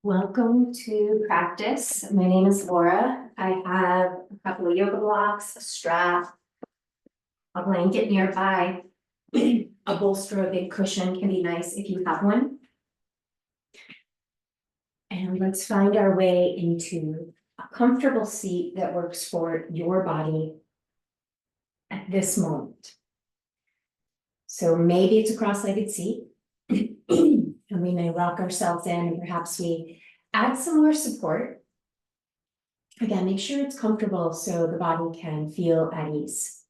Welcome to practice. My name is Laura. I have a couple of yoga blocks, a strap, a blanket nearby. A bolster, a big cushion can be nice if you have one. And let's find our way into a comfortable seat that works for your body at this moment. So maybe it's a cross-legged seat. And we may rock ourselves in, and perhaps we add some more support. Again, make sure it's comfortable so the body can feel at ease.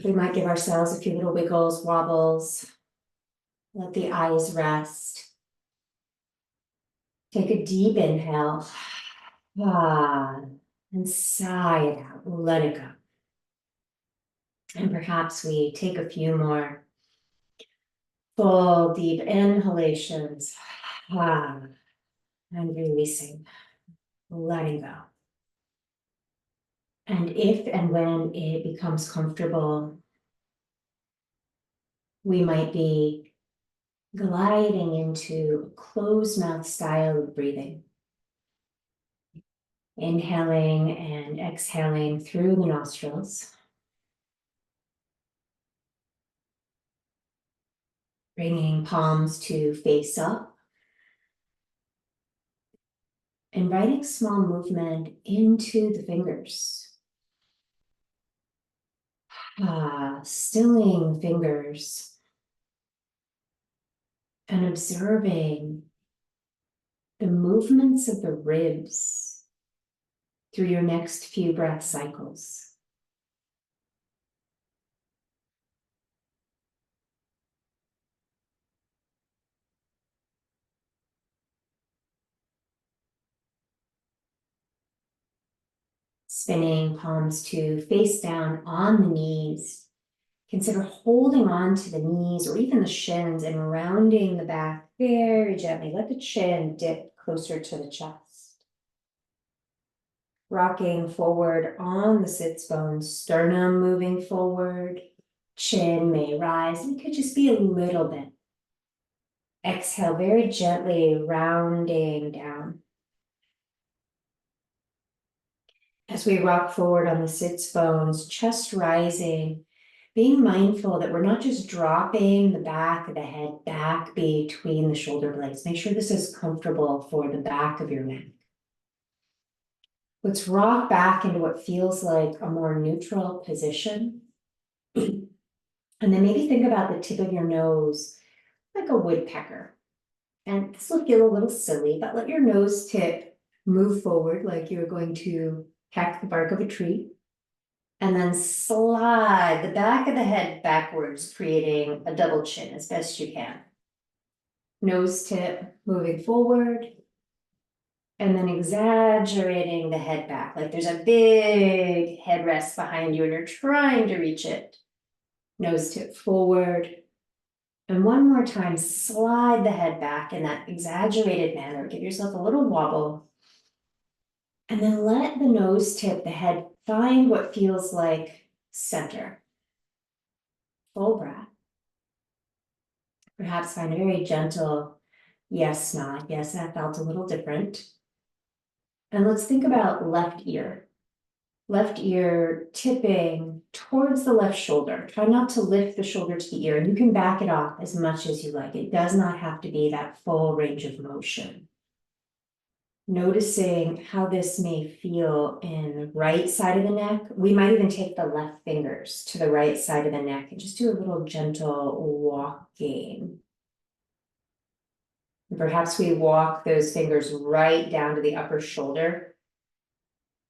We might give ourselves a few little wiggles, wobbles. Let the eyes rest. Take a deep inhale. And sigh it out. Let it go. And perhaps we take a few more full, deep inhalations. And releasing. Letting go. And if and when it becomes comfortable, we might be gliding into a closed mouth style of breathing. Inhaling and exhaling through the nostrils. Bringing palms to face up. Inviting small movement into the fingers. Stilling fingers. And observing the movements of the ribs through your next few breath cycles. Spinning palms to face down on the knees. Consider holding on to the knees or even the shins and rounding the back very gently. Let the chin dip closer to the chest. Rocking forward on the sits bones, sternum moving forward, chin may rise. It could just be a little bit. Exhale very gently, rounding down. As we rock forward on the sits bones, chest rising, being mindful that we're not just dropping the back of the head back between the shoulder blades. Make sure this is comfortable for the back of your neck. Let's rock back into what feels like a more neutral position. And then maybe think about the tip of your nose like a woodpecker. And this will feel a little silly, but let your nose tip move forward like you're going to peck the bark of a tree. And then slide the back of the head backwards, creating a double chin as best you can. Nose tip moving forward. And then exaggerating the head back, like there's a big headrest behind you and you're trying to reach it. Nose tip forward. And one more time, slide the head back in that exaggerated manner. Give yourself a little wobble. And then let the nose tip, the head, find what feels like center. Full breath. Perhaps find a very gentle yes nod. Yes, that felt a little different. And let's think about left ear. Left ear tipping towards the left shoulder. Try not to lift the shoulder to the ear, and you can back it off as much as you like. It does not have to be that full range of motion. Noticing how this may feel in the right side of the neck. We might even take the left fingers to the right side of the neck and just do a little gentle walking. And perhaps we walk those fingers right down to the upper shoulder.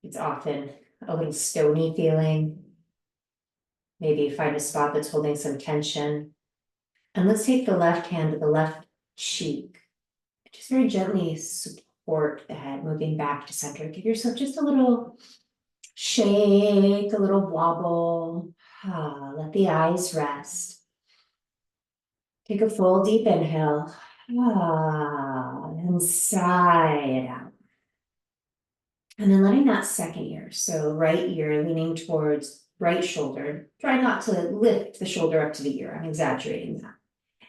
It's often a little stony feeling. Maybe find a spot that's holding some tension. And let's take the left hand to the left cheek. Just very gently support the head, moving back to center. Give yourself just a little shake, a little wobble. Let the eyes rest. Take a full deep inhale. And sigh it out. And then letting that second ear, so right ear leaning towards right shoulder. Try not to lift the shoulder up to the ear. I'm exaggerating that.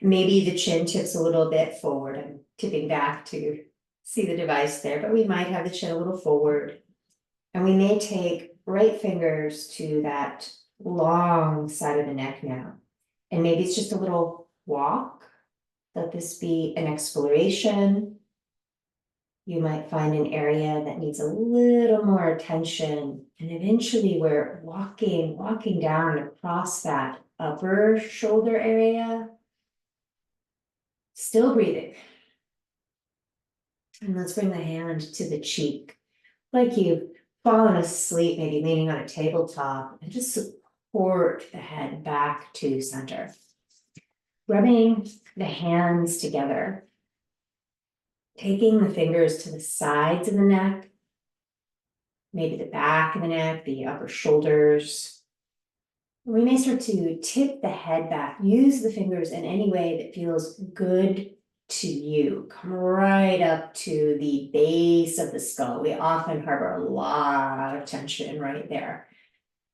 Maybe the chin tips a little bit forward. I'm tipping back to see the device there, but we might have the chin a little forward. And we may take right fingers to that long side of the neck now. And maybe it's just a little walk. Let this be an exploration. You might find an area that needs a little more attention. And eventually we're walking down across that upper shoulder area. Still breathing. And let's bring the hand to the cheek. Like you've fallen asleep, maybe leaning on a tabletop, and just support the head back to center. Rubbing the hands together. Taking the fingers to the sides of the neck, maybe the back of the neck, the upper shoulders. We may start to tip the head back. Use the fingers in any way that feels good to you. Come right up to the base of the skull. We often harbor a lot of tension right there.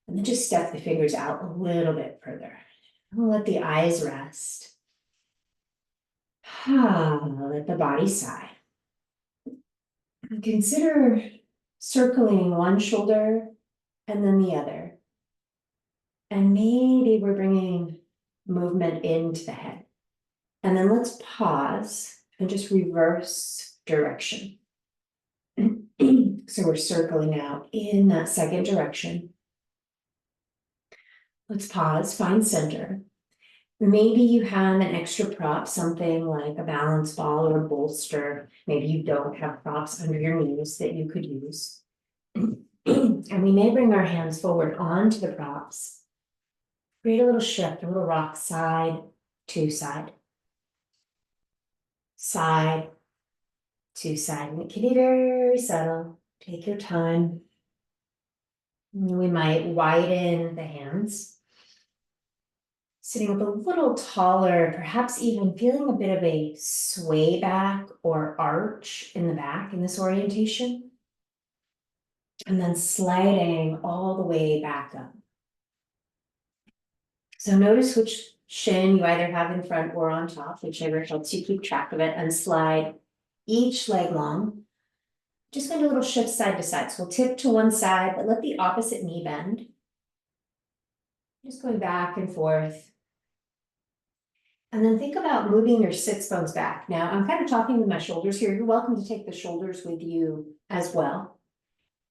And then just step the fingers out a little bit further. And let the eyes rest. Let the body sigh. Consider circling one shoulder and then the other. And maybe we're bringing movement into the head. And then let's pause and just reverse direction. So we're circling out in that second direction. Let's pause, find center. Maybe you have an extra prop, something like a balance ball or a bolster. Maybe you don't have props under your knees that you could use. And we may bring our hands forward onto the props. Create a little shift, a little rock side to side. Side to side. And it can be very subtle. Take your time. And we might widen the hands. Sitting up a little taller, perhaps even feeling a bit of a sway back or arch in the back in this orientation. And then sliding all the way back up. So notice which shin you either have in front or on top, whichever helps you keep track of it, and slide each leg long. Just going to do a little shift side to side. So we'll tip to one side, but let the opposite knee bend. Just going back and forth. And then think about moving your sits bones back. Now, I'm kind of talking with my shoulders here. You're welcome to take the shoulders with you as well.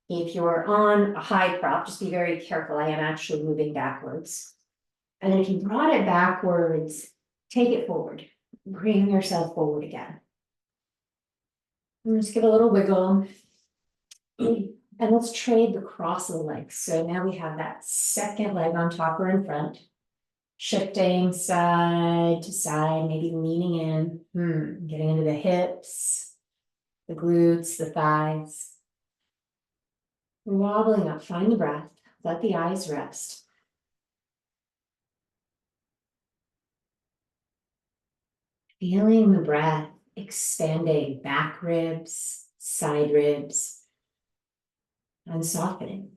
If you're on a high prop, just be very careful. I am actually moving backwards. And then if you brought it backwards, take it forward. Bring yourself forward again. And just give a little wiggle. And let's trade the cross of the legs. So now we have that second leg on top or in front. Shifting side to side, maybe leaning in, getting into the hips, the glutes, the thighs. Wobbling up, find the breath, let the eyes rest. Feeling the breath expanding back ribs, side ribs, and softening.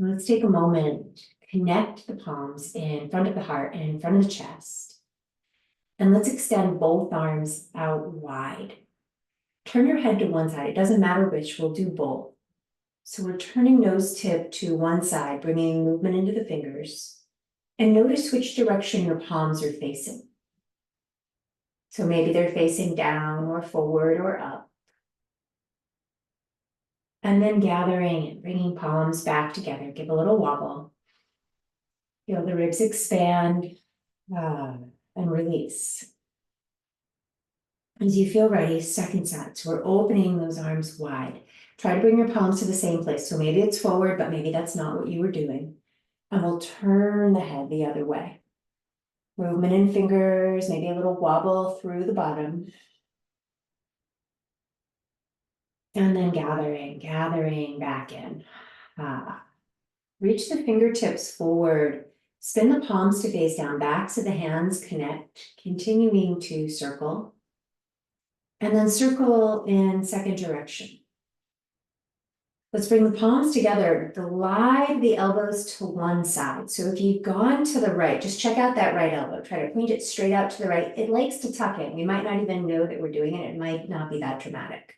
Let's take a moment, connect the palms in front of the heart and in front of the chest. And let's extend both arms out wide. Turn your head to one side. It doesn't matter which, we'll do both. So we're turning nose tip to one side, bringing movement into the fingers. And notice which direction your palms are facing. So maybe they're facing down or forward or up. And then gathering and bringing palms back together. Give a little wobble. Feel the ribs expand and release. As you feel ready, second side. So we're opening those arms wide. Try to bring your palms to the same place. So maybe it's forward, but maybe that's not what you were doing. And we'll turn the head the other way. Movement in fingers, maybe a little wobble through the bottom. And then gathering back in. Reach the fingertips forward. Spin the palms to face down. Backs of the hands connect, continuing to circle. And then circle in second direction. Let's bring the palms together, glide the elbows to one side. So if you've gone to the right, just check out that right elbow. Try to point it straight out to the right. It likes to tuck in. We might not even know that we're doing it. It might not be that dramatic.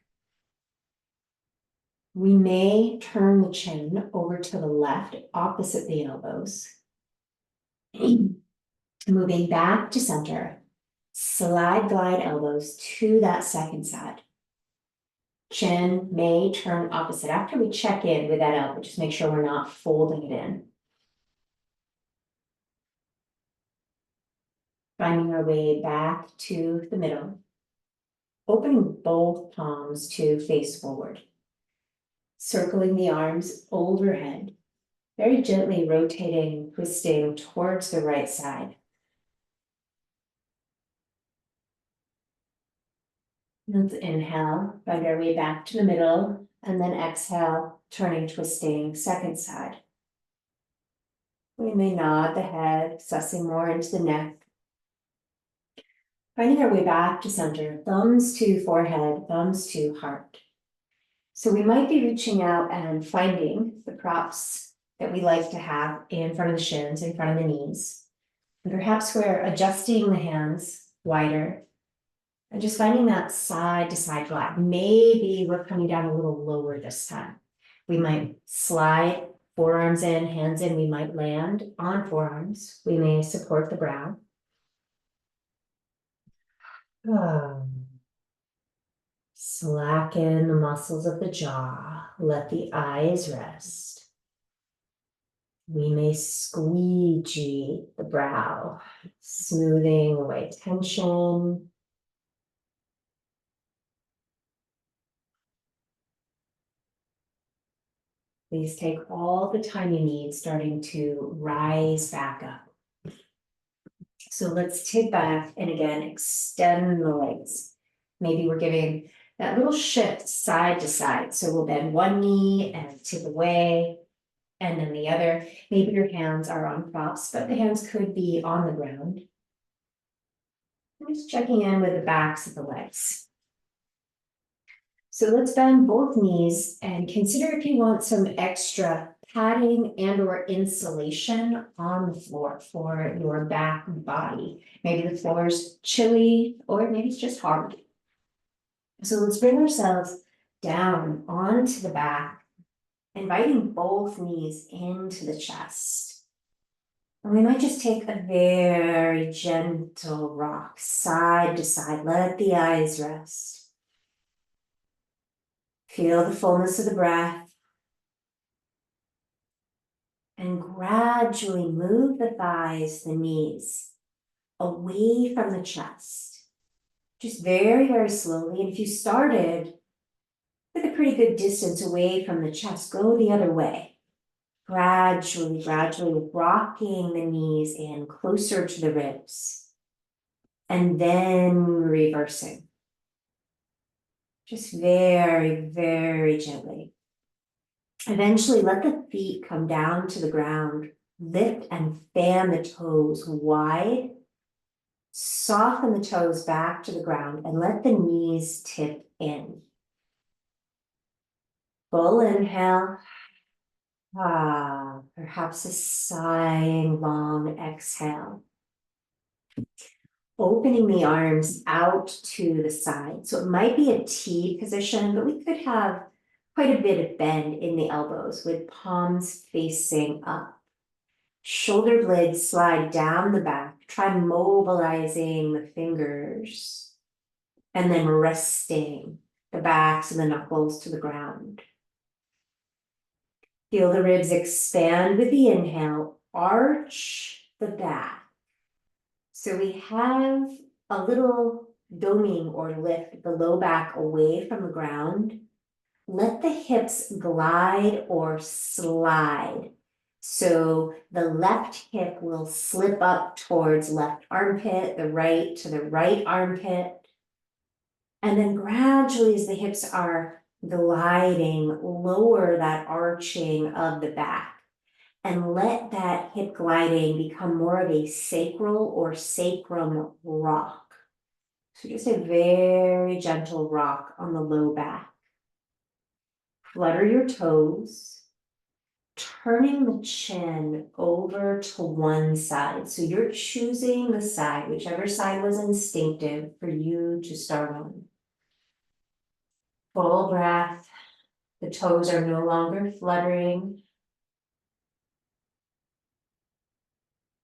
We may turn the chin over to the left, opposite the elbows. Moving back to center. Slide, glide elbows to that second side. Chin may turn opposite after we check in with that elbow. Just make sure we're not folding it in. Finding our way back to the middle. Opening both palms to face forward. Circling the arms overhead. Very gently rotating, twisting towards the right side. Let's inhale, find our way back to the middle, and then exhale, turning, twisting, second side. We may nod the head, sussing more into the neck. Finding our way back to center, thumbs to forehead, thumbs to heart. So we might be reaching out and finding the props that we like to have in front of the shins, in front of the knees. And perhaps we're adjusting the hands wider and just finding that side to side glide. Maybe we're coming down a little lower this time. We might slide forearms in, hands in. We might land on forearms. We may support the brow. Slacken the muscles of the jaw. Let the eyes rest. We may squeegee the brow, smoothing away tension. Please take all the time you need, starting to rise back up. So let's tip back and again, extend the legs. Maybe we're giving that little shift side to side. So we'll bend one knee and tip away, and then the other. Maybe your hands are on props, but the hands could be on the ground. I'm just checking in with the backs of the legs. So let's bend both knees and consider if you want some extra padding and or insulation on the floor for your back and body. Maybe the floor is chilly or maybe it's just hard. So let's bring ourselves down onto the back, inviting both knees into the chest. And we might just take a very gentle rock side to side. Let the eyes rest. Feel the fullness of the breath. And gradually move the thighs, the knees, away from the chest. Just very, very slowly. And if you started with a pretty good distance away from the chest, go the other way. Gradually, gradually rocking the knees in closer to the ribs. And then reversing. Just very, very gently. Eventually, let the feet come down to the ground. Lift and fan the toes wide. Soften the toes back to the ground and let the knees tip in. Full inhale. Perhaps a sighing long exhale. Opening the arms out to the side. So it might be a T position, but we could have quite a bit of bend in the elbows with palms facing up. Shoulder blades slide down the back. Try mobilizing the fingers and then resting the backs of the knuckles to the ground. Feel the ribs expand with the inhale. Arch the back. So we have a little doming or lift the low back away from the ground. Let the hips glide or slide. So the left hip will slip up towards left armpit, the right to the right armpit. And then gradually as the hips are gliding, lower that arching of the back. And let that hip gliding become more of a sacral or sacrum rock. So just a very gentle rock on the low back. Flutter your toes, turning the chin over to one side. So you're choosing the side, whichever side was instinctive for you to start on. Full breath. The toes are no longer fluttering.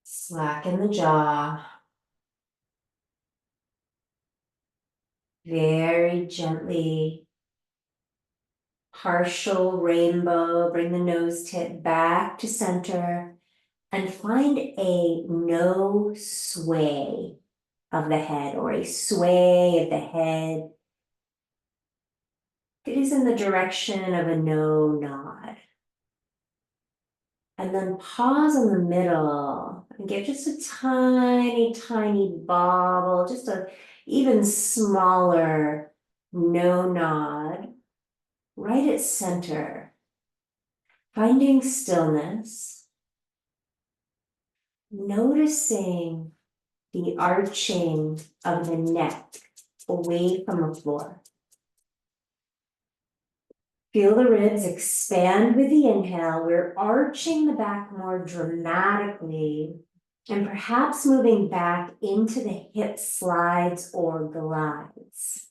Slacken the jaw. Very gently. Partial rainbow. Bring the nose tip back to center. And find a no sway of the head, or a sway of the head that is in the direction of a no nod. And then pause in the middle and get just a tiny, tiny bobble, just a even smaller no nod right at center. Finding stillness, noticing the arching of the neck away from the floor. Feel the ribs expand with the inhale. We're arching the back more dramatically and perhaps moving back into the hip slides or glides.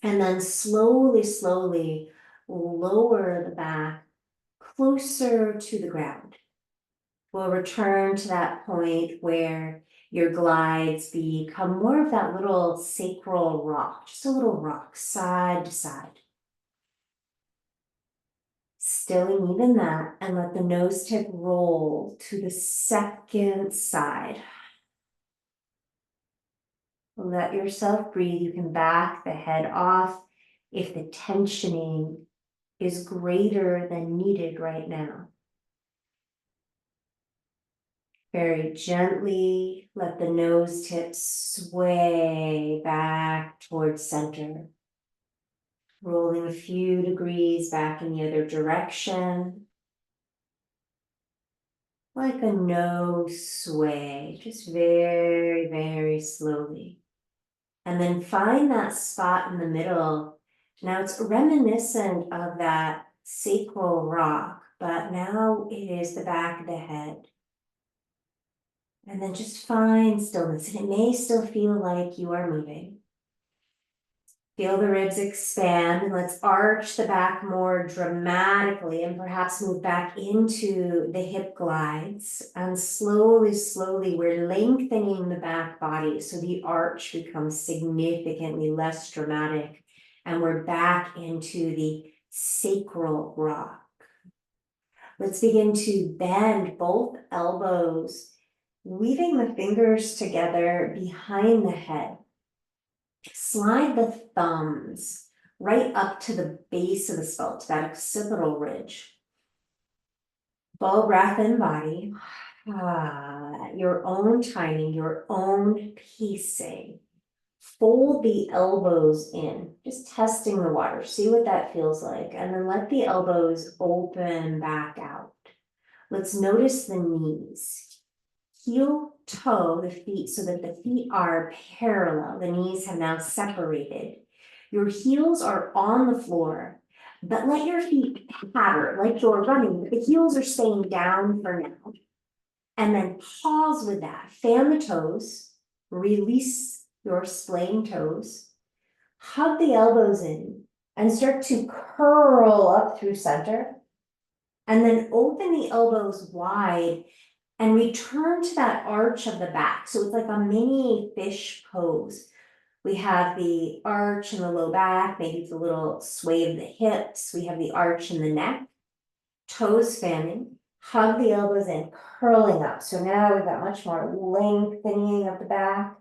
And then slowly, slowly lower the back closer to the ground. We'll return to that point where your glides become more of that little sacral rock, just a little rock, side to side. Stilling even that, and let the nose tip roll to the second side. Let yourself breathe. You can back the head off if the tensioning is greater than needed right now. Very gently, let the nose tip sway back towards center. Rolling a few degrees back in the other direction. Like a no sway, just very, very slowly. And then find that spot in the middle. Now it's reminiscent of that sacral rock, but now it is the back of the head. And then just find stillness. And it may still feel like you are moving. Feel the ribs expand, and let's arch the back more dramatically and perhaps move back into the hip glides. And slowly, slowly, we're lengthening the back body so the arch becomes significantly less dramatic. And we're back into the sacral rock. Let's begin to bend both elbows, weaving the fingers together behind the head. Slide the thumbs right up to the base of the skull, to that occipital ridge. Full breath in body. Your own timing, your own pacing. Fold the elbows in, just testing the water. See what that feels like. And then let the elbows open back out. Let's notice the knees. Heel toe the feet so that the feet are parallel. The knees have now separated. Your heels are on the floor, but let your feet patter like you're running, but the heels are staying down for now. And then pause with that. Fan the toes, release your splaying toes, hug the elbows in, and start to curl up through center. And then open the elbows wide and return to that arch of the back. So it's like a mini fish pose. We have the arch in the low back, maybe it's a little sway of the hips. We have the arch in the neck, toes fanning, hug the elbows in, curling up. So now we've got much more lengthening of the back,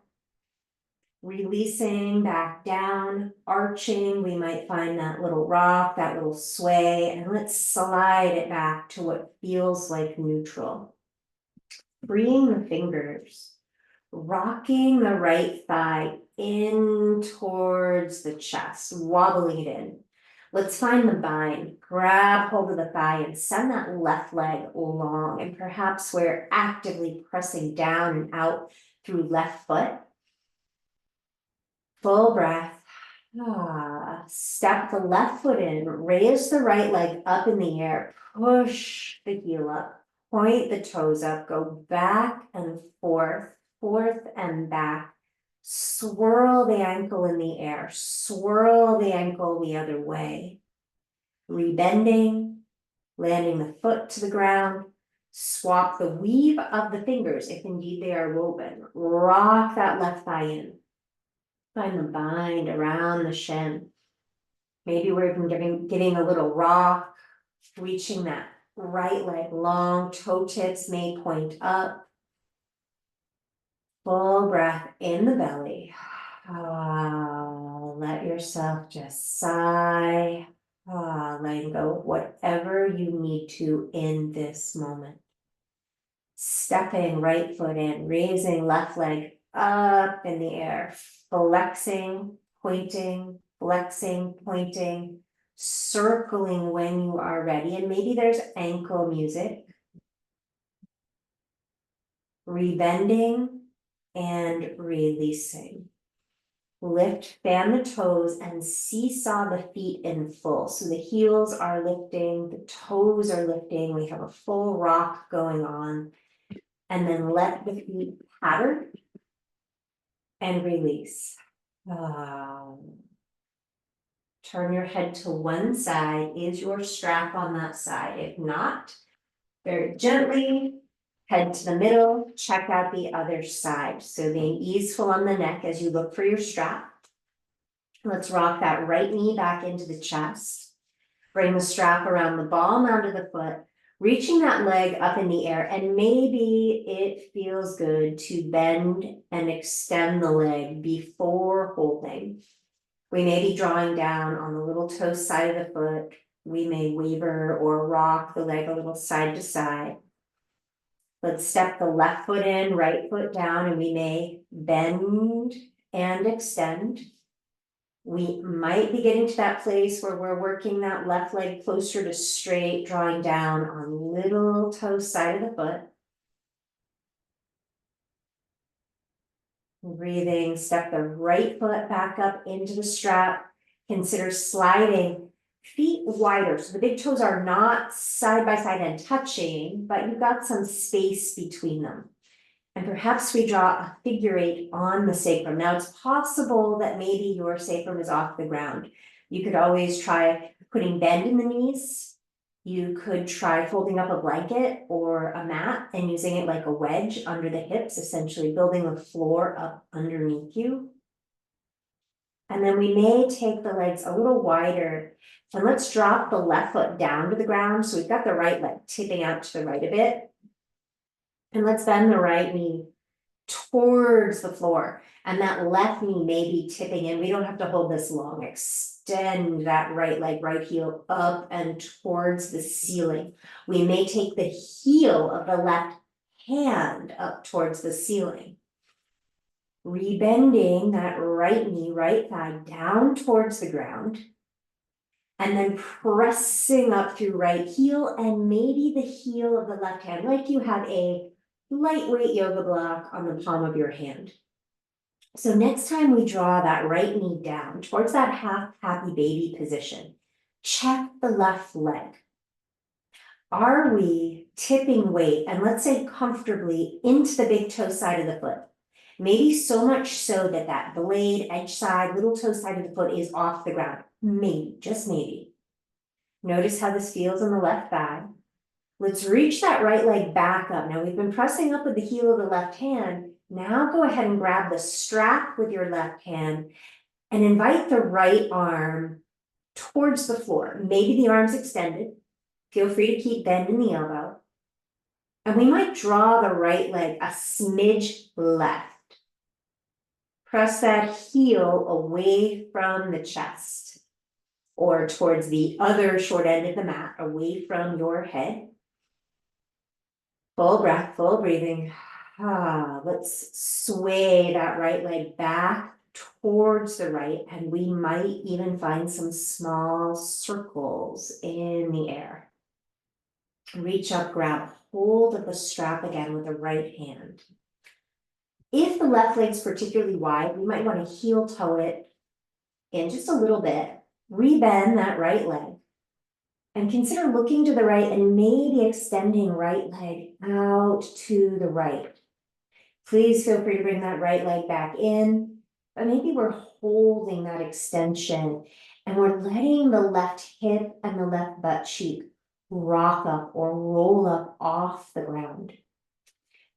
releasing back down, arching. We might find that little rock, that little sway, and let's slide it back to what feels like neutral. Freeing the fingers, rocking the right thigh in towards the chest, wobbling it in. Let's find the bind, grab hold of the thigh and send that left leg long, and perhaps we're actively pressing down and out through left foot. Full breath. Step the left foot in, raise the right leg up in the air, push the heel up, point the toes up, go back and forth, forth and back. Swirl the ankle in the air, swirl the ankle the other way. Rebending, landing the foot to the ground. Swap the weave of the fingers, if indeed they are woven. Rock that left thigh in. Find the bind around the shin. Maybe we're even getting a little rock, reaching that right leg long, toe tips may point up. Full breath in the belly. Let yourself just sigh. Letting go of whatever you need to in this moment. Stepping right foot in, raising left leg up in the air, flexing, pointing, flexing, pointing, circling when you are ready. And maybe there's ankle music. Rebending and releasing. Lift, fan the toes, and seesaw the feet in full. So the heels are lifting, the toes are lifting. We have a full rock going on. And then let the feet pattern and release. Turn your head to one side. Is your strap on that side? If not, very gently head to the middle, check out the other side. So being easeful on the neck as you look for your strap. Let's rock that right knee back into the chest. Bring the strap around the ball mound of the foot, reaching that leg up in the air. And maybe it feels good to bend and extend the leg before holding. We may be drawing down on the little toe side of the foot. We may waver or rock the leg a little side to side. Let's step the left foot in, right foot down, and we may bend and extend. We might be getting to that place where we're working that left leg closer to straight, drawing down on little toe side of the foot. Breathing, step the right foot back up into the strap. Consider sliding feet wider. So the big toes are not side by side and touching, but you've got some space between them. And perhaps we draw a figure eight on the sacrum. Now it's possible that maybe your sacrum is off the ground. You could always try putting bend in the knees. You could try folding up a blanket or a mat and using it like a wedge under the hips, essentially building the floor up underneath you. And then we may take the legs a little wider and let's drop the left foot down to the ground. So we've got the right leg tipping out to the right a bit. And let's bend the right knee towards the floor. And that left knee may be tipping in. We don't have to hold this long. Extend that right leg, right heel up and towards the ceiling. We may take the heel of the left hand up towards the ceiling. Rebending that right knee, right thigh down towards the ground. And then pressing up through right heel and maybe the heel of the left hand, like you have a lightweight yoga block on the palm of your hand. So next time we draw that right knee down towards that half happy baby position, check the left leg. Are we tipping weight, and let's say comfortably, into the big toe side of the foot? Maybe so much so that that blade, edge side, little toe side of the foot is off the ground. Maybe, just maybe. Notice how this feels on the left thigh. Let's reach that right leg back up. Now we've been pressing up with the heel of the left hand. Now go ahead and grab the strap with your left hand and invite the right arm towards the floor. Maybe the arm's extended. Feel free to keep bending the elbow. And we might draw the right leg a smidge left. Press that heel away from the chest or towards the other short end of the mat, away from your head. Full breath, full breathing. Let's sway that right leg back towards the right, and we might even find some small circles in the air. Reach up, grab hold of the strap again with the right hand. If the left leg's particularly wide, we might want to heel toe it in just a little bit, rebend that right leg. And consider looking to the right and maybe extending right leg out to the right. Please feel free to bring that right leg back in, but maybe we're holding that extension and we're letting the left hip and the left butt cheek rock up or roll up off the ground.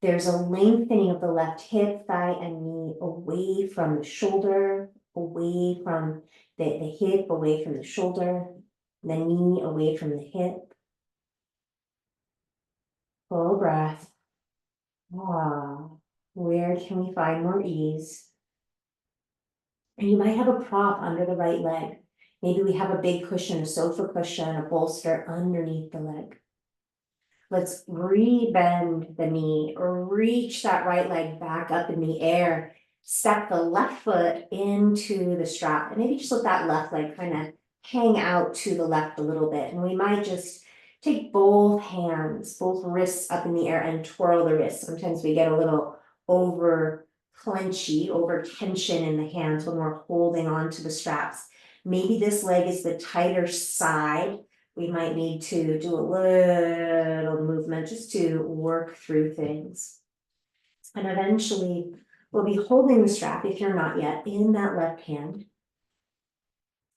There's a lengthening of the left hip, thigh, and knee away from the shoulder, away from the hip, away from the shoulder, the knee away from the hip. Full breath. Where can we find more ease? And you might have a prop under the right leg. Maybe we have a big cushion, a sofa cushion, a bolster underneath the leg. Let's rebend the knee or reach that right leg back up in the air. Step the left foot into the strap and maybe just let that left leg kind of hang out to the left a little bit. And we might just take both hands, both wrists up in the air and twirl the wrists. Sometimes we get a little over clenchy, over tension in the hands when we're holding on to the straps. Maybe this leg is the tighter side. We might need to do a little movement just to work through things. And eventually we'll be holding the strap, if you're not yet, in that left hand.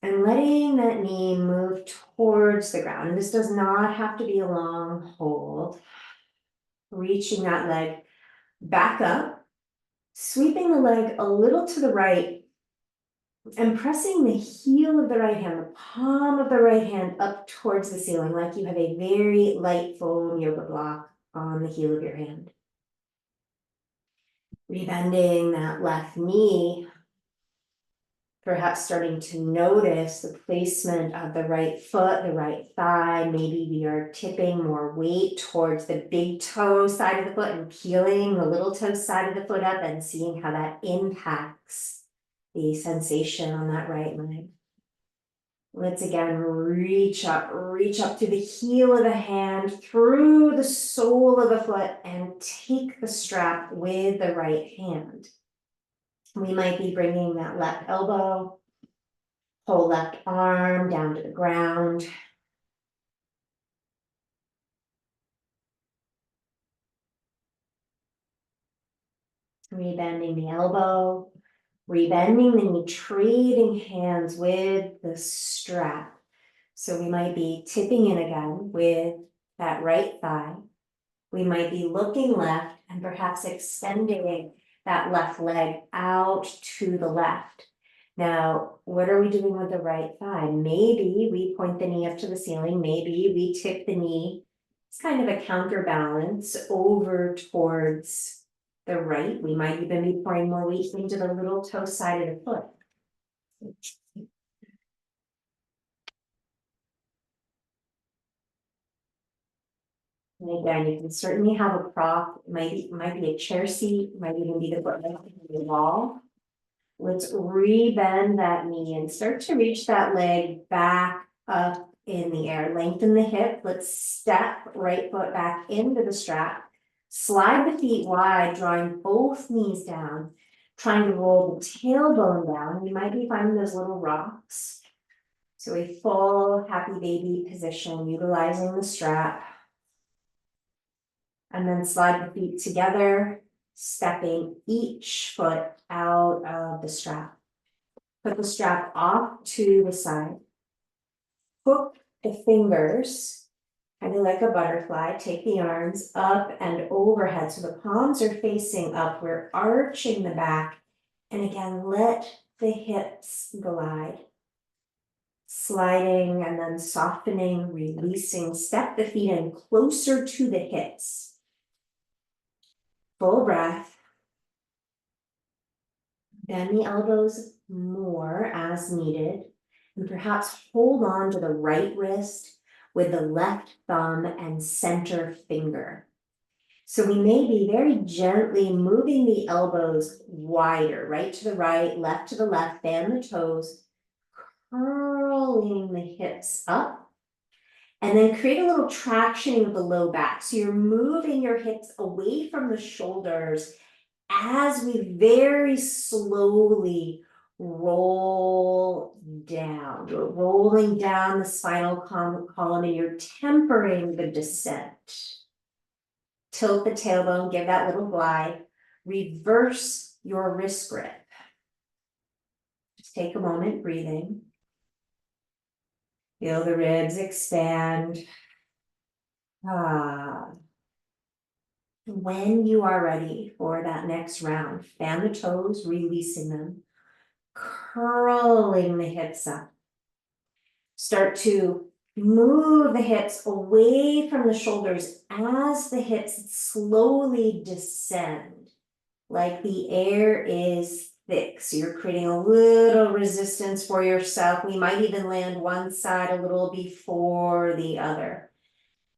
And letting that knee move towards the ground. And this does not have to be a long hold. Reaching that leg back up, sweeping the leg a little to the right, and pressing the heel of the right hand, the palm of the right hand up towards the ceiling, like you have a very light foam yoga block on the heel of your hand. Rebending that left knee, perhaps starting to notice the placement of the right foot, the right thigh. Maybe we are tipping more weight towards the big toe side of the foot and peeling the little toe side of the foot up and seeing how that impacts the sensation on that right leg. Let's again reach up to the heel of the hand, through the sole of the foot, and take the strap with the right hand. We might be bringing that left elbow, whole left arm down to the ground. Rebending the elbow, rebending the knee, trading hands with the strap. So we might be tipping in again with that right thigh. We might be looking left and perhaps extending that left leg out to the left. Now, what are we doing with the right thigh? Maybe we point the knee up to the ceiling. Maybe we tip the knee. It's kind of a counterbalance over towards the right. We might even be pouring more weight into the little toe side of the foot. And again, you can certainly have a prop. It might be a chair seat, might even be the foot on the wall. Let's rebend that knee and start to reach that leg back up in the air. Lengthen the hip. Let's step right foot back into the strap. Slide the feet wide, drawing both knees down, trying to roll the tailbone down. You might be finding those little rocks. So a full happy baby position, utilizing the strap. And then slide the feet together, stepping each foot out of the strap. Put the strap off to the side. Hook the fingers, kind of like a butterfly. Take the arms up and overhead so the palms are facing up. We're arching the back. And again, let the hips glide. Sliding and then softening, releasing. Step the feet in closer to the hips. Full breath. Bend the elbows more as needed, and perhaps hold on to the right wrist with the left thumb and center finger. So we may be very gently moving the elbows wider, right to the right, left to the left, bend the toes, curling the hips up. And then create a little tractioning of the low back. So you're moving your hips away from the shoulders as we very slowly roll down. You're rolling down the spinal column and you're tempering the descent. Tilt the tailbone, give that little glide. Reverse your wrist grip. Just take a moment, breathing. Feel the ribs expand. Ah. When you are ready for that next round, fan the toes, releasing them, curling the hips up. Start to move the hips away from the shoulders as the hips slowly descend, like the air is thick. So you're creating a little resistance for yourself. We might even land one side a little before the other.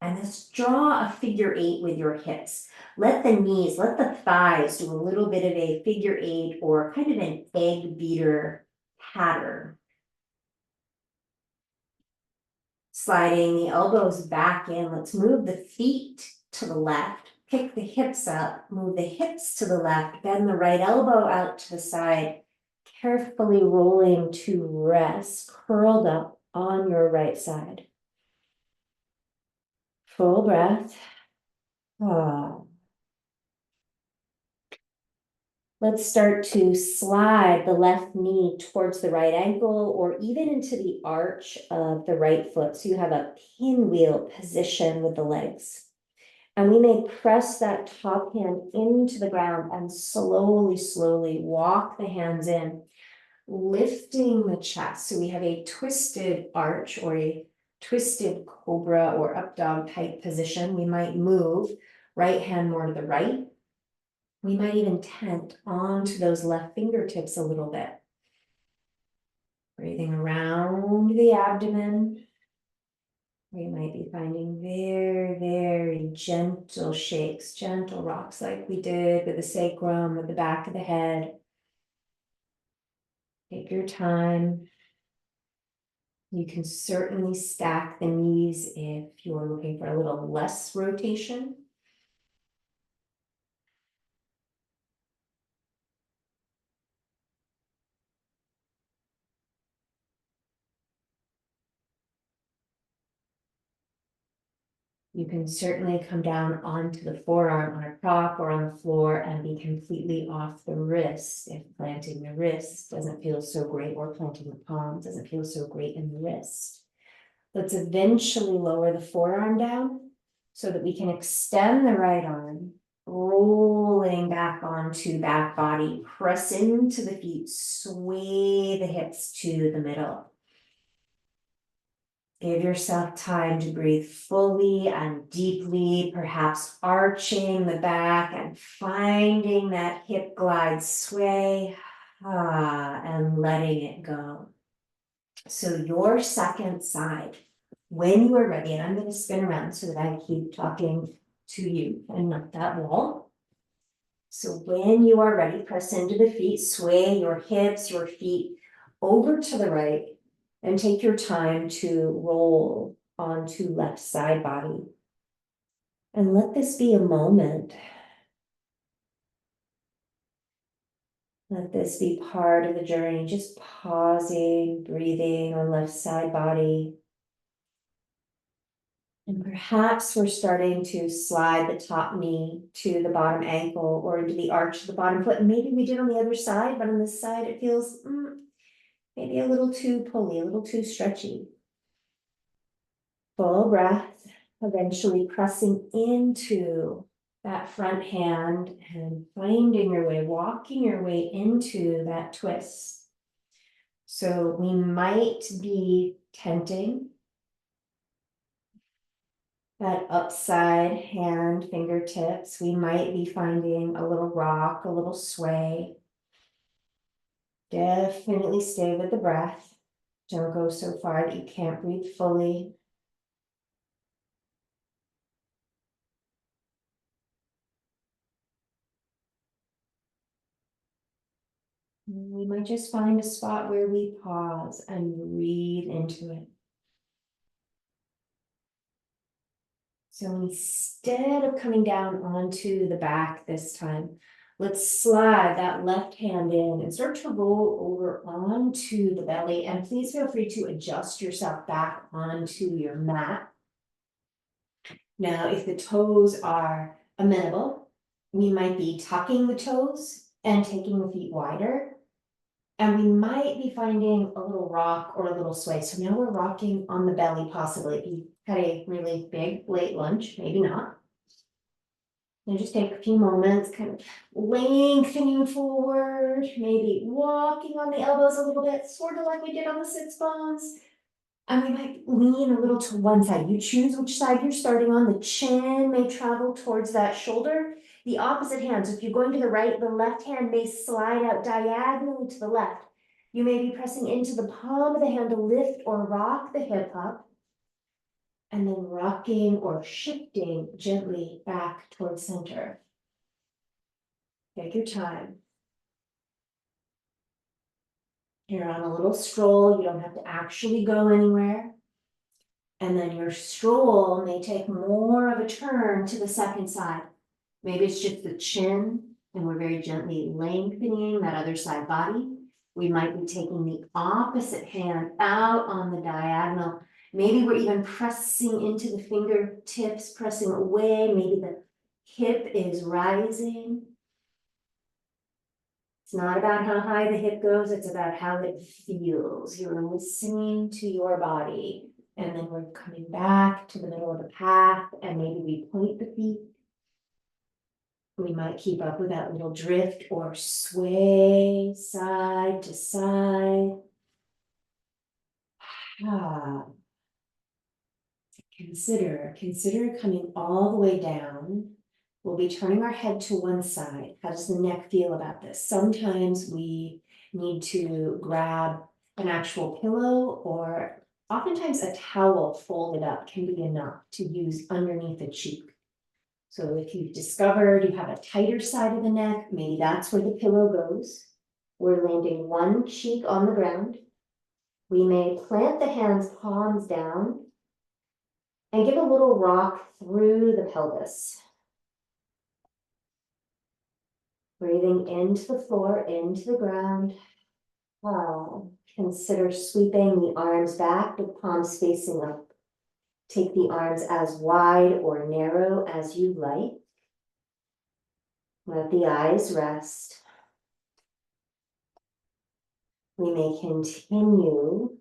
And let's draw a figure 8 with your hips. Let the knees, let the thighs do a little bit of a figure 8 or kind of an egg beater pattern. Sliding the elbows back in. Let's move the feet to the left. Kick the hips up. Move the hips to the left. Bend the right elbow out to the side. Carefully rolling to rest, curled up on your right side. Full breath. Ah. Let's start to slide the left knee towards the right ankle or even into the arch of the right foot. So you have a pinwheel position with the legs. And we may press that top hand into the ground and slowly, slowly walk the hands in, lifting the chest. So we have a twisted arch or a twisted cobra or up dog type position. We might move right hand more to the right. We might even tent onto those left fingertips a little bit. Breathing around the abdomen. We might be finding very, very gentle shakes, gentle rocks like we did with the sacrum, with the back of the head. Take your time. You can certainly stack the knees if you're looking for a little less rotation. You can certainly come down onto the forearm on a prop or on the floor and be completely off the wrist if planting the wrist doesn't feel so great, or planting the palm doesn't feel so great in the wrist. Let's eventually lower the forearm down so that we can extend the right arm, rolling back onto back body, press into the feet, sway the hips to the middle. Give yourself time to breathe fully and deeply, perhaps arching the back and finding that hip glide sway, and letting it go. So your second side, when you are ready, and I'm going to spin around so that I keep talking to you and not that wall. So when you are ready, press into the feet, sway your hips, your feet over to the right, and take your time to roll onto left side body. And let this be a moment. Let this be part of the journey, just pausing, breathing on left side body. And perhaps we're starting to slide the top knee to the bottom ankle or into the arch of the bottom foot. And maybe we did on the other side, but on this side it feels maybe a little too pulley, a little too stretchy. Full breath, eventually pressing into that front hand and finding your way, walking your way into that twist. So we might be tenting that upside hand fingertips. We might be finding a little rock, a little sway. Definitely stay with the breath. Don't go so far that you can't breathe fully. We might just find a spot where we pause and breathe into it. So instead of coming down onto the back this time, Let's slide that left hand in and start to roll over onto the belly. And please feel free to adjust yourself back onto your mat. Now, if the toes are amenable, we might be tucking the toes and taking the feet wider. And we might be finding a little rock or a little sway. So now we're rocking on the belly, possibly. If you had a really big late lunch, maybe not. And just take a few moments, kind of lengthening forward, maybe walking on the elbows a little bit, sort of like we did on the sits bones. And we might lean a little to one side. You choose which side you're starting on. The chin may travel towards that shoulder. The opposite hand, so if you're going to the right, the left hand may slide out diagonally to the left. You may be pressing into the palm of the hand to lift or rock the hip up. And then rocking or shifting gently back towards center. Take your time. You're on a little stroll. You don't have to actually go anywhere. And then your stroll may take more of a turn to the second side. Maybe it's just the chin, and we're very gently lengthening that other side body. We might be taking the opposite hand out on the diagonal. Maybe we're even pressing into the fingertips, pressing away. Maybe the hip is rising. It's not about how high the hip goes, it's about how it feels. You're listening to your body. And then we're coming back to the middle of the path, and maybe we point the feet. We might keep up with that little drift or sway side to side. Consider coming all the way down. We'll be turning our head to one side. How does the neck feel about this? Sometimes we need to grab an actual pillow, or oftentimes a towel folded up can be enough to use underneath the cheek. So if you've discovered you have a tighter side of the neck, maybe that's where the pillow goes. We're landing one cheek on the ground. We may plant the hands palms down and give a little rock through the pelvis. Breathing into the floor, into the ground. Wow. Consider sweeping the arms back, the palms facing up. Take the arms as wide or narrow as you like. Let the eyes rest. We may continue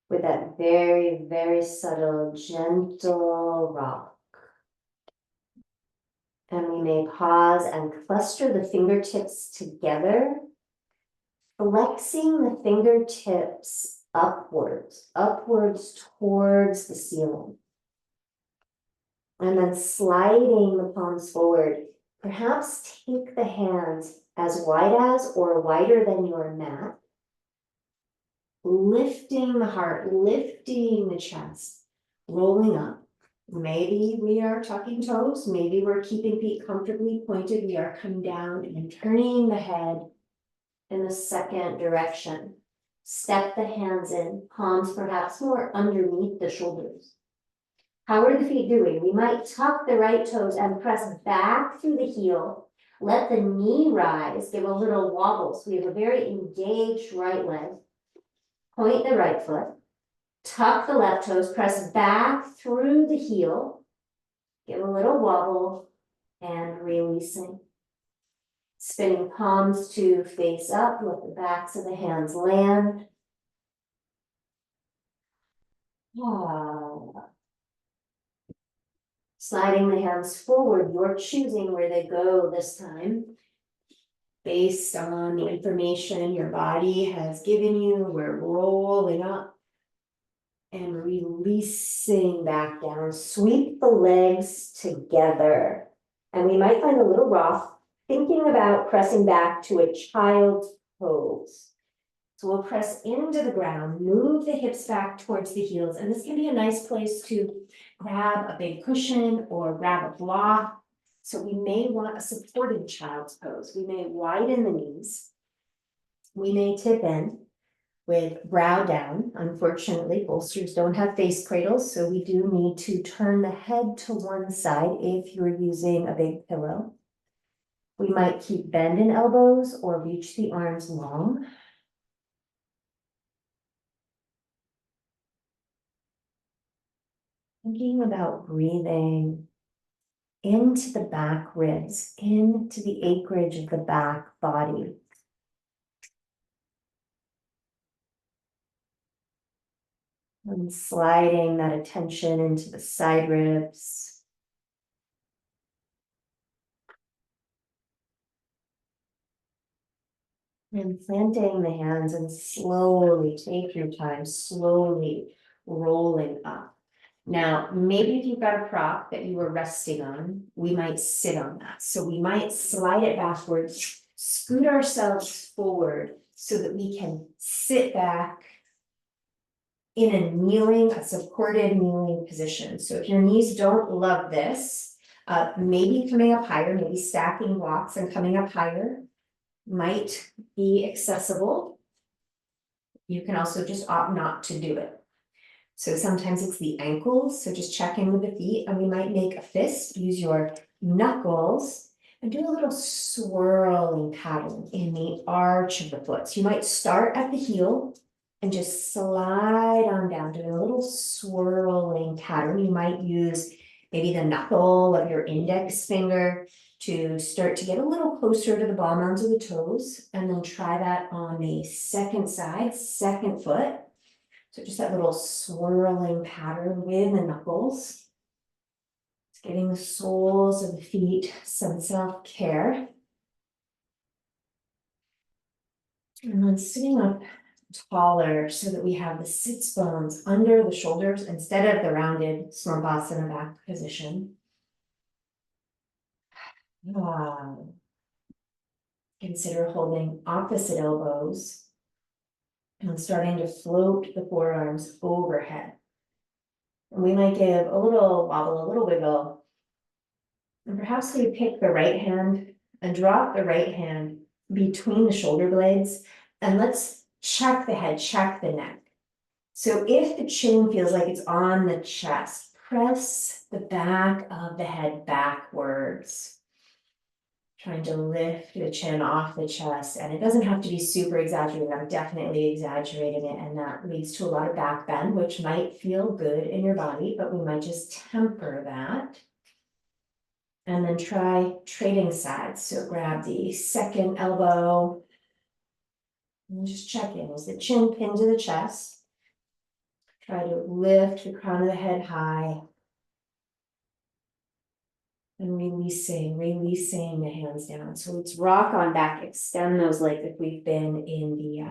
with that very, very subtle, gentle rock. And we may pause and cluster the fingertips together, flexing the fingertips upwards towards the ceiling. And then sliding the palms forward. Perhaps take the hands as wide as or wider than your mat. Lifting the heart, lifting the chest, rolling up. Maybe we are tucking toes, maybe we're keeping feet comfortably pointed. We are coming down and turning the head in the second direction. Step the hands in, palms perhaps more underneath the shoulders. How are the feet doing? We might tuck the right toes and press back through the heel. Let the knee rise, give a little wobble. So we have a very engaged right leg. Point the right foot. Tuck the left toes, press back through the heel. Give a little wobble and releasing. Spinning palms to face up, let the backs of the hands land. Wow. Sliding the hands forward, you're choosing where they go this time. Based on the information your body has given you, we're rolling up and releasing back down. Sweep the legs together. And we might find a little rock, thinking about pressing back to a child's pose. So we'll press into the ground, move the hips back towards the heels, and this can be a nice place to grab a big cushion or grab a block. So we may want a supported child's pose. We may widen the knees. We may tip in with brow down. Unfortunately, bolsters don't have face cradles, so we do need to turn the head to one side if you're using a big pillow. We might keep bend in elbows or reach the arms long. Thinking about breathing into the back ribs, into the acreage of the back body. And sliding that attention into the side ribs. And planting the hands and slowly, take your time, slowly rolling up. Now, maybe if you've got a prop that you were resting on, we might sit on that. So we might slide it backwards, scoot ourselves forward so that we can sit back in a supported kneeling position. So if your knees don't love this, maybe coming up higher, maybe stacking blocks and coming up higher might be accessible. You can also just opt not to do it. So sometimes it's the ankles, so just check in with the feet, and we might make a fist, use your knuckles, and do a little swirling pattern in the arch of the foot. So you might start at the heel and just slide on down, doing a little swirling pattern. You might use maybe the knuckle of your index finger to start to get a little closer to the ball mounds of the toes, and then try that on the second side, second foot. So just that little swirling pattern with the knuckles. It's giving the soles of the feet some self-care. And then sitting up taller so that we have the sits bones under the shoulders instead of the rounded Smarpasana back position. Consider holding opposite elbows and starting to float the forearms overhead. And we might give a little wobble, a little wiggle. And perhaps we pick the right hand and drop the right hand between the shoulder blades. And let's check the head, check the neck. So if the chin feels like it's on the chest, press the back of the head backwards. Trying to lift the chin off the chest, and it doesn't have to be super exaggerated. I'm definitely exaggerating it, and that leads to a lot of back bend, which might feel good in your body, but we might just temper that. And then try trading sides. So grab the second elbow and just check in. Is the chin pinned to the chest? Try to lift the crown of the head high. And releasing the hands down. So let's rock on back, extend those legs if we've been in the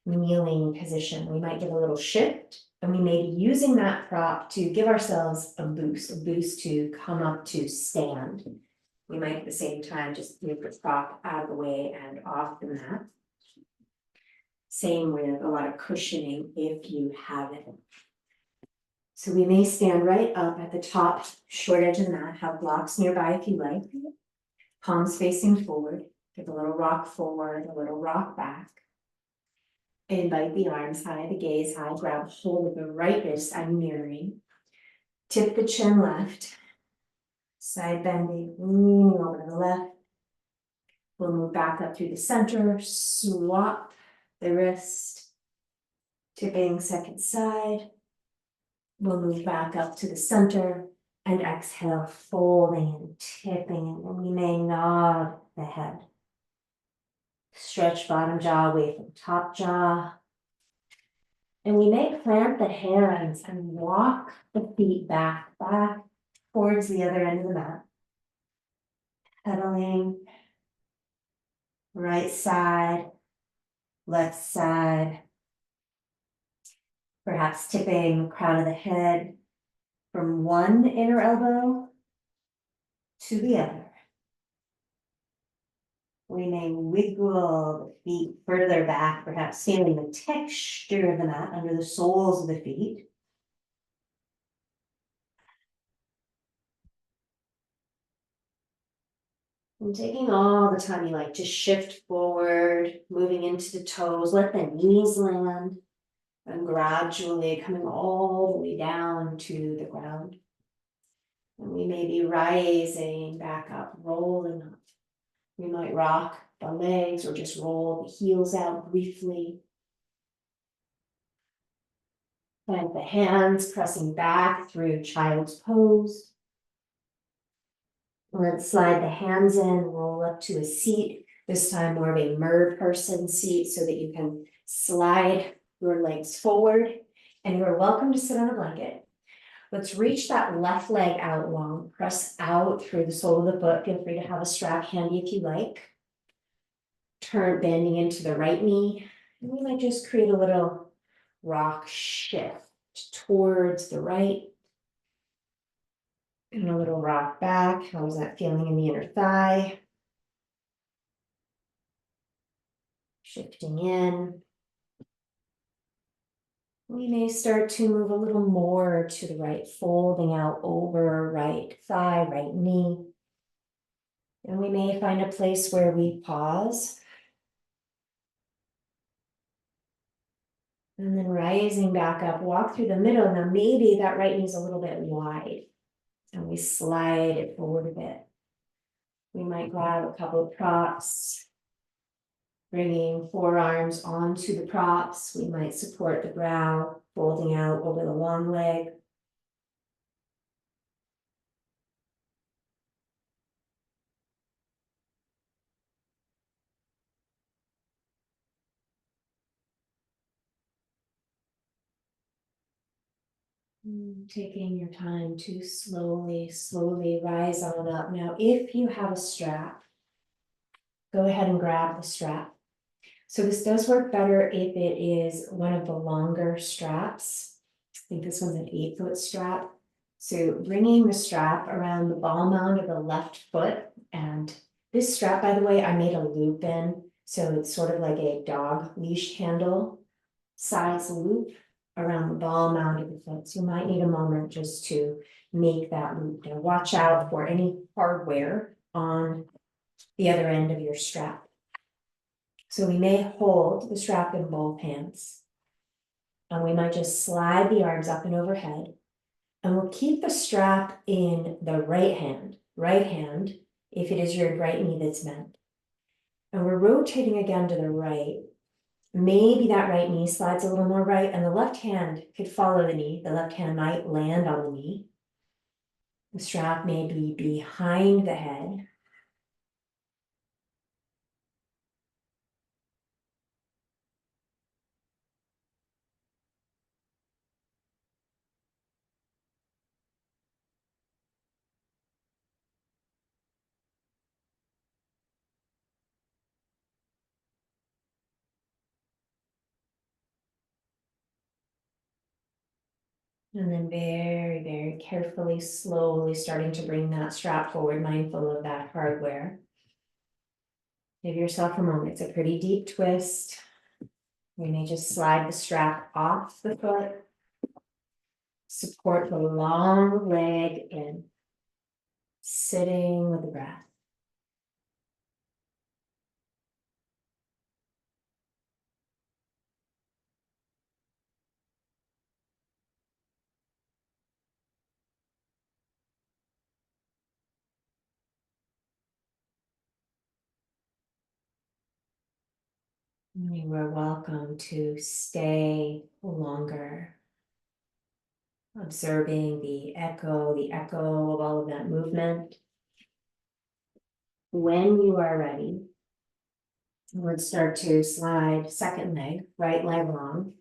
kneeling position. We might give a little shift, and we may be using that prop to give ourselves a boost to come up to stand. We might at the same time just move the prop out of the way and off the mat. Same with a lot of cushioning if you have it. So we may stand right up at the top, short edge of the mat, have blocks nearby if you like. Palms facing forward, give a little rock forward, a little rock back. Invite the arms high, the gaze high, grab hold of the right wrist, I'm mirroring. Tip the chin left, side bending, leaning over to the left. We'll move back up through the center, swap the wrist, tipping second side. We'll move back up to the center and exhale, folding and tipping, and we may nod the head. Stretch bottom jaw away from top jaw. And we may plant the hands and walk the feet back towards the other end of the mat. Pedaling, right side, left side. Perhaps tipping the crown of the head from one inner elbow to the other. We may wiggle the feet further back, perhaps feeling the texture of the mat under the soles of the feet. And taking all the time you like to shift forward, moving into the toes, let the knees land, and gradually coming all the way down to the ground. And we may be rising back up, rolling up, We might rock the legs or just roll the heels out briefly. Plant the hands pressing back through child's pose. Let's slide the hands in, roll up to a seat, this time more of a mer person seat so that you can slide your legs forward. And you're welcome to sit on a blanket. Let's reach that left leg out long, press out through the sole of the foot. Feel free to have a strap handy if you like. Turn, bending into the right knee. And we might just create a little rock shift towards the right. And a little rock back. How is that feeling in the inner thigh? Shifting in. We may start to move a little more to the right, folding out over right thigh, right knee. And we may find a place where we pause. And then rising back up, walk through the middle. Now maybe that right knee is a little bit wide. And we slide it forward a bit. We might grab a couple of props. Bringing forearms onto the props. We might support the brow, folding out over the long leg. Taking your time to slowly rise on up. Now, if you have a strap, go ahead and grab the strap. So this does work better if it is one of the longer straps. I think this one's an 8-foot strap. So bringing the strap around the ball mound of the left foot. And this strap, by the way, I made a loop in. So it's sort of like a dog leash handle size loop around the ball mound of the foot. So you might need a moment just to make that loop. Now watch out for any hardware on the other end of your strap. So we may hold the strap in both hands. And we might just slide the arms up and overhead. And we'll keep the strap in the right hand, if it is your right knee that's bent. And we're rotating again to the right. Maybe that right knee slides a little more right, and the left hand could follow the knee. The left hand might land on the knee. The strap may be behind the head. And then very carefully, slowly starting to bring that strap forward, mindful of that hardware. Give yourself a moment. It's a pretty deep twist. We may just slide the strap off the foot. Support the long leg in. Sitting with the breath. You are welcome to stay longer, observing the echo of all of that movement. When you are ready, let's start to slide second leg, right leg long.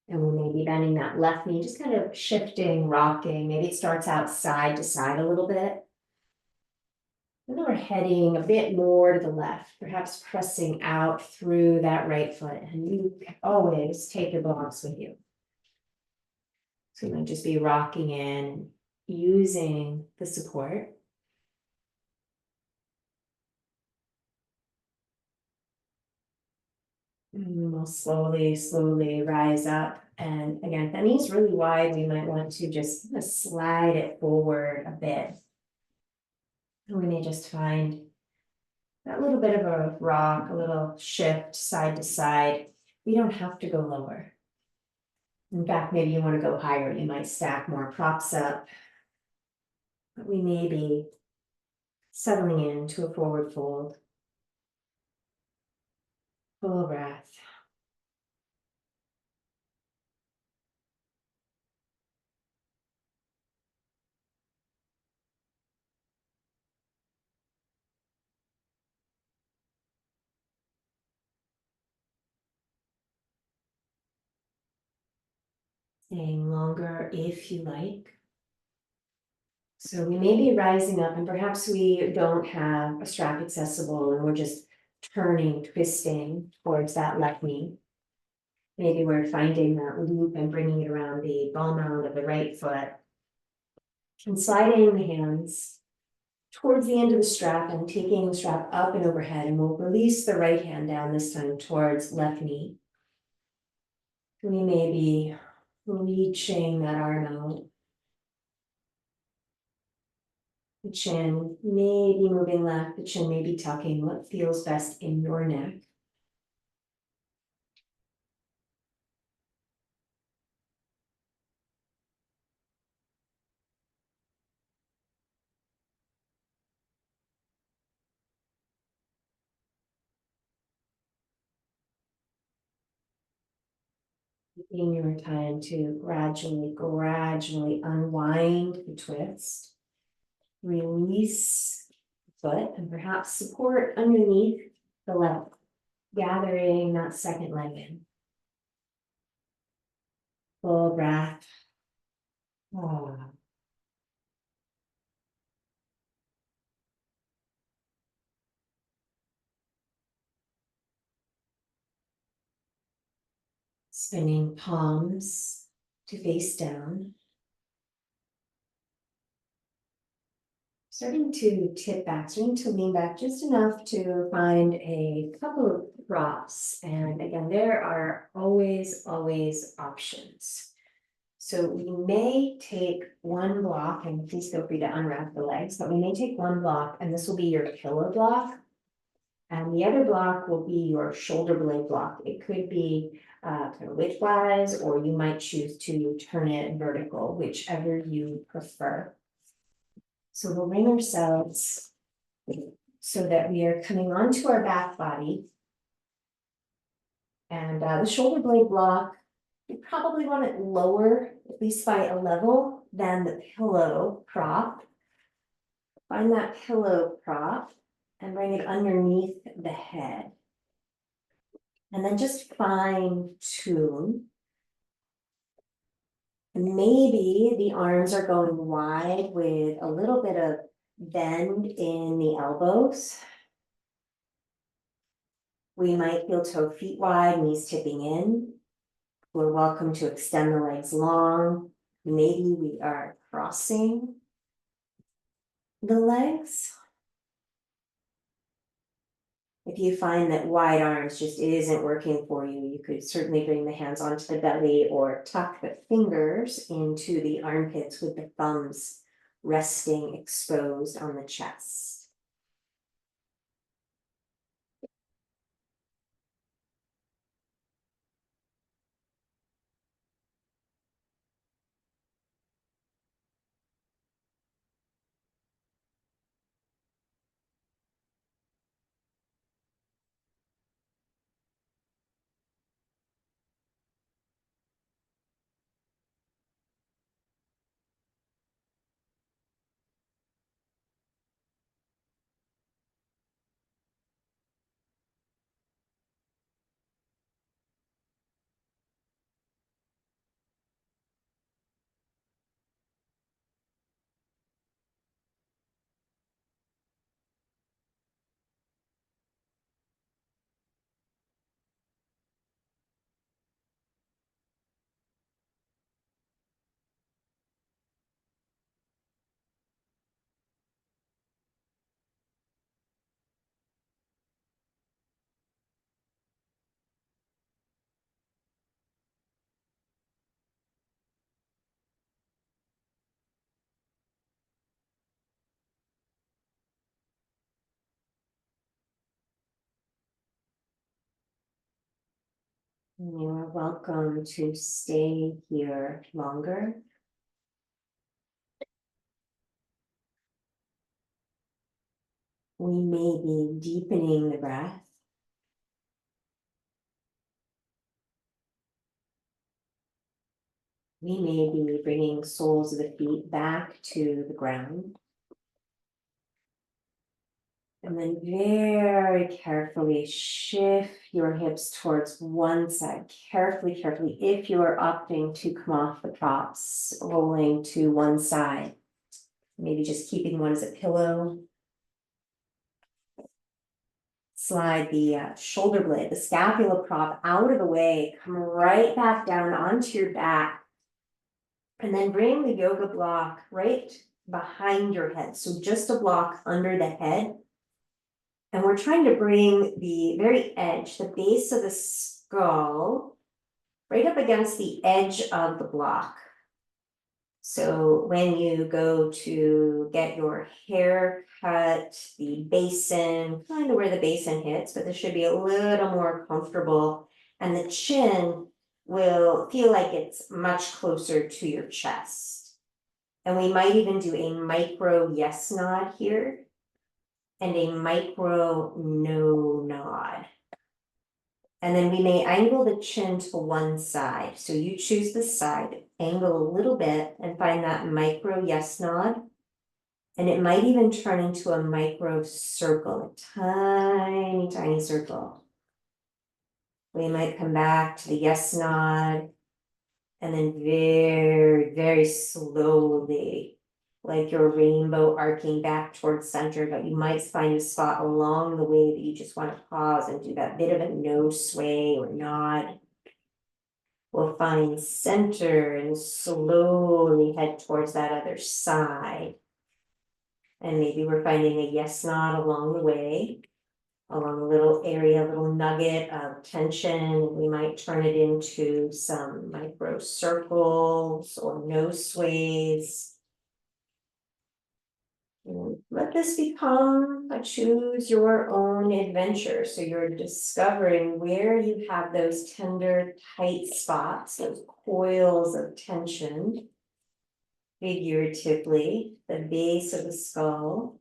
And we may be bending that left knee, just kind of shifting, rocking. Maybe it starts out side to side a little bit. And then we're heading a bit more to the left, perhaps pressing out through that right foot. And you can always take your blocks with you. So you might just be rocking in, using the support. And we'll slowly rise up. And again, if that knee's really wide, we might want to just kind of slide it forward a bit. And we may just find that little bit of a rock, a little shift side to side. We don't have to go lower. In fact, maybe you want to go higher. You might stack more props up. But we may be Settling into a forward fold. Full breath. Staying longer if you like. So we may be rising up and perhaps we don't have a strap accessible and we're just turning, twisting towards that left knee. Maybe we're finding that loop and bringing it around the ball mound of the right foot. And sliding the hands towards the end of the strap and taking the strap up and overhead, and we'll release the right hand down this time towards left knee. We may be reaching that arm out. The chin may be moving left, the chin may be tucking, what feels best in your neck. Taking your time to gradually unwind the twist. Release the foot and perhaps support underneath the leg, gathering that second leg in. Full breath. Ah. Spinning palms to face down. Starting to tip back, starting to lean back just enough to find a couple of props. And again, there are always options. So we may take one block, and please feel free to unwrap the legs, but we may take one block, and this will be your pillow block. And the other block will be your shoulder blade block. It could be kind of widthwise, or you might choose to turn it vertical, whichever you prefer. So we'll bring ourselves so that we are coming onto our back body. And the shoulder blade block, you probably want it lower, at least by a level, than the pillow prop. Find that pillow prop and bring it underneath the head. And then just fine tune. Maybe the arms are going wide with a little bit of bend in the elbows. We might feel toe feet wide, knees tipping in. We're welcome to extend the legs long. Maybe we are crossing the legs. If you find that wide arms just isn't working for you, you could certainly bring the hands onto the belly or tuck the fingers into the armpits with the thumbs resting exposed on the chest. You are welcome to stay here longer. We may be deepening the breath. We may be bringing soles of the feet back to the ground. And then very carefully shift your hips towards one side. Carefully, carefully. If you are opting to come off the props, rolling to one side. Maybe just keeping one as a pillow. Slide the shoulder blade, the scapula prop out of the way. Come right back down onto your back. And then bring the yoga block right behind your head. So just a block under the head. And we're trying to bring the very edge, the base of the skull, right up against the edge of the block. So when you go to get your hair cut, the basin, kind of where the basin hits, but this should be a little more comfortable. And the chin will feel like it's much closer to your chest. And we might even do a micro yes nod here and a micro no nod. And then we may angle the chin to one side. So you choose the side, angle a little bit and find that micro yes nod. And it might even turn into a micro circle, a tiny, tiny circle. We might come back to the yes nod and then very, very slowly, like your rainbow arcing back towards center, but you might find a spot along the way that you just want to pause and do that bit of a no sway or nod. We'll find center and slowly head towards that other side. And maybe we're finding a yes nod along the way, along a little area, a little nugget of tension. We might turn it into some micro circles or no sways. Let this become a choose your own adventure. So you're discovering where you have those tender, tight spots, those coils of tension, figuratively, the base of the skull.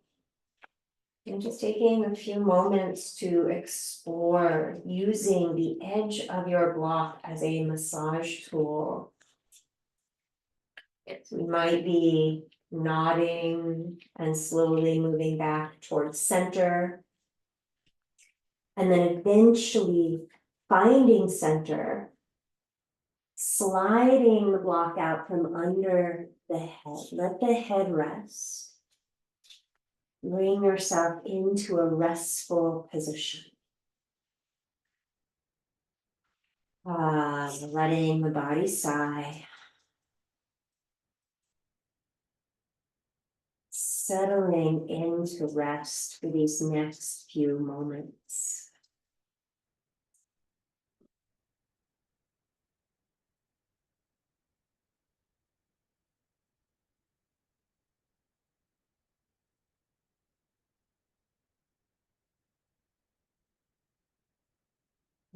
And just taking a few moments to explore using the edge of your block as a massage tool. So we might be nodding and slowly moving back towards center. And then eventually finding center, sliding the block out from under the head. Let the head rest. Bring yourself into a restful position. Letting the body sigh. Settling into rest for these next few moments.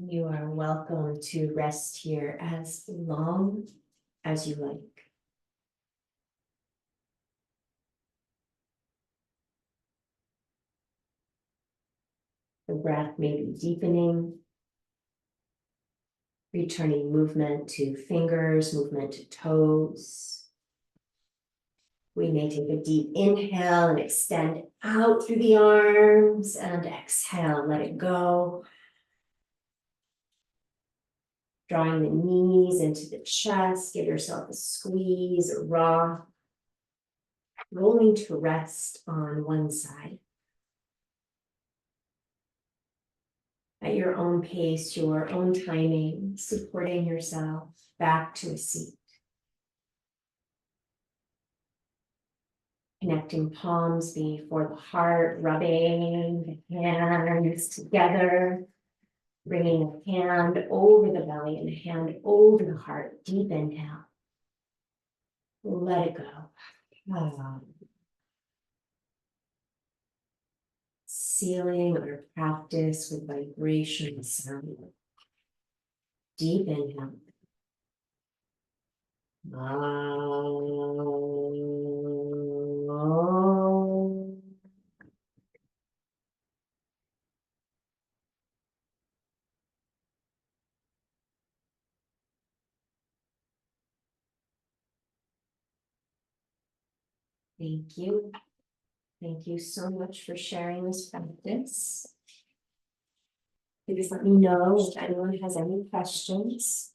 You are welcome to rest here as long as you like. The breath may be deepening, returning movement to fingers, movement to toes. We may take a deep inhale and extend out through the arms, and exhale, let it go. Drawing the knees into the chest, give yourself a squeeze, a rock. Rolling to rest on one side. At your own pace, your own timing, supporting yourself back to a seat. Connecting palms before the heart, rubbing the hands together. Bringing a hand over the belly and a hand over the heart. Deep inhale. Let it go. Sealing our practice with vibration sound. Deep inhale. Thank you. Thank you so much for sharing this practice. Please let me know if anyone has any questions.